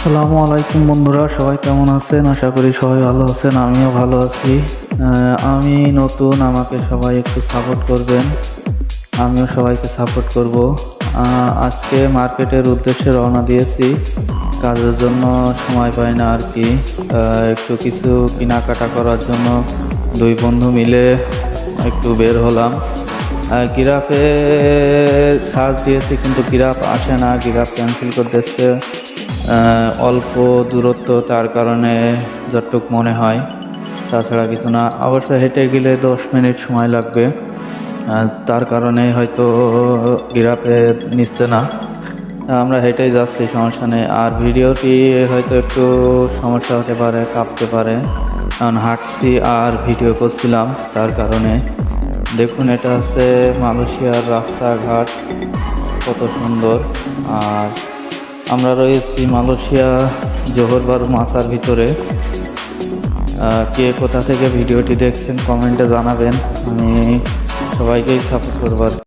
আসসালামু আলাইকুম বন্ধুরা, সবাই কেমন আছেন? আশা করি সবাই ভালো আছেন, আমিও ভালো আছি। আমি নতুন, আমাকে সবাই একটু সাপোর্ট করবেন, আমিও সবাইকে সাপোর্ট করব। আজকে মার্কেটের উদ্দেশ্যে রওনা দিয়েছি, কাজের জন্য সময় পাই না আর কি। একটু কিছু কেনাকাটা করার জন্য দুই বন্ধু মিলে একটু বের হলাম। গিরাফে সার্চ দিয়েছি কিন্তু গিরাফ আসে না, গিরাফ ক্যান্সেল করতেছে। অল্প দূরত্ব, তার কারণে যতটুক মনে হয়, তাছাড়া কিছু না। অবশ্য হেঁটে গেলে 10 মিনিট সময় লাগবে, তার কারণে হয়তো গিরাফে নিচ্ছে না। আমরা হেঁটেই যাচ্ছি, সমস্যা নেই। আর ভিডিওটি হয়তো একটু সমস্যা হতে পারে, কাঁপতে পারে, কারণ হাঁটছি আর ভিডিও করছিলাম, তার কারণে। দেখুন, এটা হচ্ছে মালয়েশিয়ার রাস্তাঘাট, কত সুন্দর। আর আমরা রয়েছি মালয়েশিয়া জোহর বারু মাসার ভিতরে। কে কোথা থেকে ভিডিওটি দেখছেন কমেন্টে জানাবেন, আমি সবাইকেই সাপোর্ট করবার।